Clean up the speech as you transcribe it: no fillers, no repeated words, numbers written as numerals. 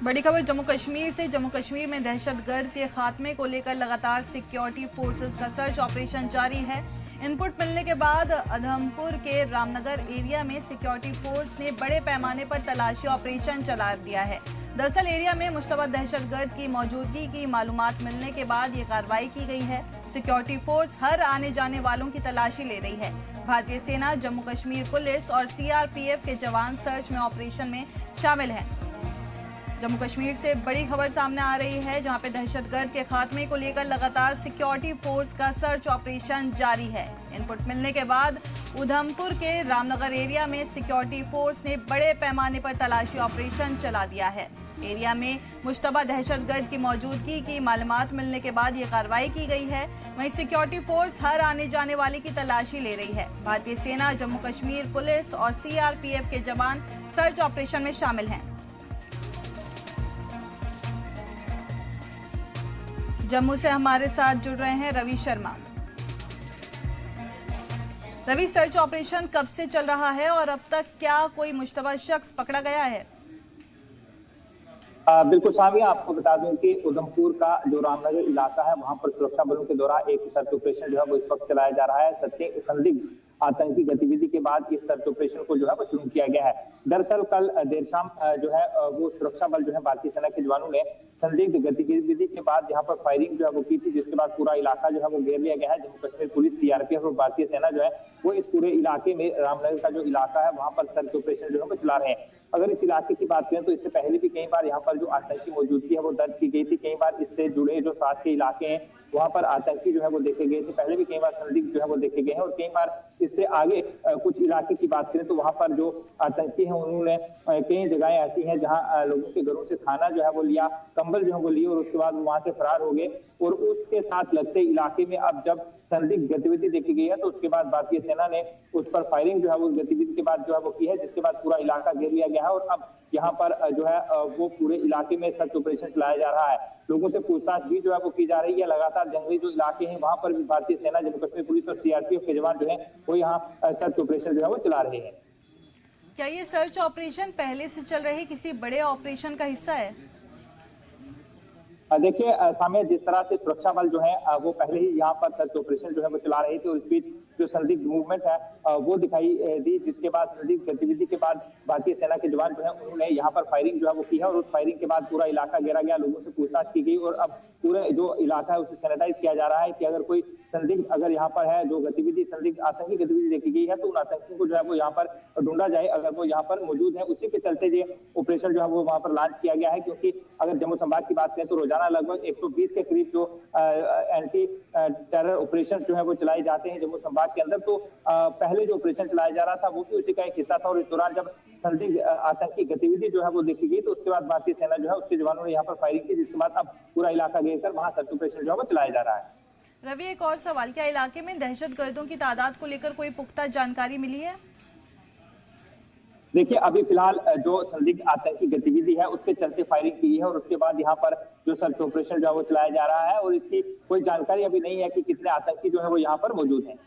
बड़ी खबर जम्मू कश्मीर से। जम्मू कश्मीर में दहशतगर्द के खात्मे को लेकर लगातार सिक्योरिटी फोर्सेस का सर्च ऑपरेशन जारी है। इनपुट मिलने के बाद उधमपुर के रामनगर एरिया में सिक्योरिटी फोर्स ने बड़े पैमाने पर तलाशी ऑपरेशन चला दिया है। दरअसल एरिया में मुश्तबा दहशतगर्द की मौजूदगी की मालूमात मिलने के बाद ये कार्रवाई की गई है। सिक्योरिटी फोर्स हर आने जाने वालों की तलाशी ले रही है। भारतीय सेना, जम्मू कश्मीर पुलिस और सीआरपीएफ के जवान सर्च में ऑपरेशन में शामिल हैं। जम्मू कश्मीर से बड़ी खबर सामने आ रही है, जहां पे दहशतगर्द के खात्मे को लेकर लगातार सिक्योरिटी फोर्स का सर्च ऑपरेशन जारी है। इनपुट मिलने के बाद उधमपुर के रामनगर एरिया में सिक्योरिटी फोर्स ने बड़े पैमाने पर तलाशी ऑपरेशन चला दिया है। एरिया में मुश्तबा दहशतगर्द की मौजूदगी की मालूमात मिलने के बाद ये कार्रवाई की गई है। वहीं सिक्योरिटी फोर्स हर आने जाने वाले की तलाशी ले रही है। भारतीय सेना, जम्मू कश्मीर पुलिस और सीआरपीएफ के जवान सर्च ऑपरेशन में शामिल हैं। जम्मू से हमारे साथ जुड़ रहे हैं रवि शर्मा। रवि, सर्च ऑपरेशन कब से चल रहा है और अब तक क्या कोई मुश्तबा शख्स पकड़ा गया है? बिल्कुल सामिया, आपको बता दूं कि उधमपुर का जो रामनगर इलाका है वहां पर सुरक्षा बलों के द्वारा एक सर्च ऑपरेशन जो है वो इस वक्त चलाया जा रहा है। संदिग्ध आतंकी गतिविधि के बाद इस सर्च ऑपरेशन को जो है वो शुरू किया गया है। दरअसल कल देर शाम जो है वो सुरक्षा बल जो है भारतीय सेना के जवानों ने संदिग्ध गतिविधि के बाद यहाँ पर फायरिंग जो है वो की थी, जिसके बाद पूरा इलाका जो है वो घेर लिया गया है। जम्मू कश्मीर पुलिस, सीआरपीएफ और भारतीय सेना जो है वो इस पूरे इलाके में, रामनगर का जो इलाका है वहां पर सर्च ऑपरेशन जो है वो चला रहे हैं। अगर इस इलाके की बात करें तो इससे पहले भी कई बार यहाँ पर जो आतंकी मौजूदगी है वो दर्ज की गई थी। कई बार इससे जुड़े जो साथ के इलाके हैं वहां पर आतंकी जो है वो देखे गए थे। पहले भी कई बार संदिग्ध जो है वो देखे गए हैं और कई बार इससे आगे कुछ इलाके की बात करें तो वहां पर जो आतंकी हैं उन्होंने कई जगहें ऐसी हैं जहां लोगों के घरों से खाना जो है वो लिया, कंबल जो है वो लिए और उसके बाद वहां से फरार हो गए। और उसके साथ लगते इलाके में अब जब संदिग्ध गतिविधि देखी गई है तो उसके बाद भारतीय सेना ने उस पर फायरिंग जो है वो गतिविधि के बाद जो है वो की है, जिसके बाद पूरा इलाका घेर लिया गया है। और अब यहाँ पर जो है वो पूरे इलाके में सर्च ऑपरेशन चलाया जा रहा है। लोगों से पूछताछ भी जो है वो की जा रही है। लगातार जंगली जो इलाके हैं वहां पर भी भारतीय सेना, जम्मू कश्मीर पुलिस और सीआरपीएफ के जवान जो है वो यहाँ सर्च ऑपरेशन जो है वो चला रहे हैं। क्या ये सर्च ऑपरेशन पहले से चल रहे किसी बड़े ऑपरेशन का हिस्सा है? देखिए सामने जिस तरह से सुरक्षा बल जो है वो पहले ही यहाँ पर सर्च ऑपरेशन जो है वो चला रहे थे और इस बीच जो संदिग्ध मूवमेंट है वो दिखाई दी, जिसके बाद संदिग्ध गतिविधि के बाद भारतीय सेना के जवान जो है उन्होंने यहाँ पर फायरिंग जो है वो की है और उस फायरिंग के बाद पूरा इलाका घेरा गया, लोगों से पूछताछ की गई और अब पूरे जो इलाका है उसे सैनिटाइज किया जा रहा है कि अगर कोई संदिग्ध अगर यहाँ पर है, जो गतिविधि संदिग्ध आतंकी गतिविधि देखी गई है तो उन आतंकियों को जो है वो यहाँ पर ढूंढा जाए अगर वो यहाँ पर मौजूद है। उसी के चलते ये ऑपरेशन जो है वो वहाँ पर लॉन्च किया गया है, क्योंकि अगर जम्मू संभाग की बात करें तो रोजाना लगभग 120 के करीब जो एंटी टेरर ऑपरेशन जो है वो चलाए जाते हैं जम्मू संभाग के अंदर। तो पहले जो ऑपरेशन चलाया जा रहा था वो भी उसी का एक हिस्सा था और इस दौरान जब संदिग्ध आतंकी गतिविधि जो है वो देखी गई तो उसके बाद भारतीय सेना जो है उसके जवानों ने यहाँ पर फायरिंग की, जिसके बाद अब पूरा इलाका घेर कर वहां सर्च ऑपरेशन जो है वो चलाया जा रहा है। रवि, एक और सवाल, क्या इलाके में दहशतगर्दों की तादाद को लेकर कोई पुख्ता जानकारी मिली है? देखिए अभी फिलहाल जो संदिग्ध आतंकी गतिविधि है उसके चलते फायरिंग की है और उसके बाद यहाँ पर जो सर्च ऑपरेशन जो है वो चलाया जा रहा है और इसकी कोई जानकारी अभी नहीं है कि कितने आतंकी जो है वो यहाँ पर मौजूद हैं।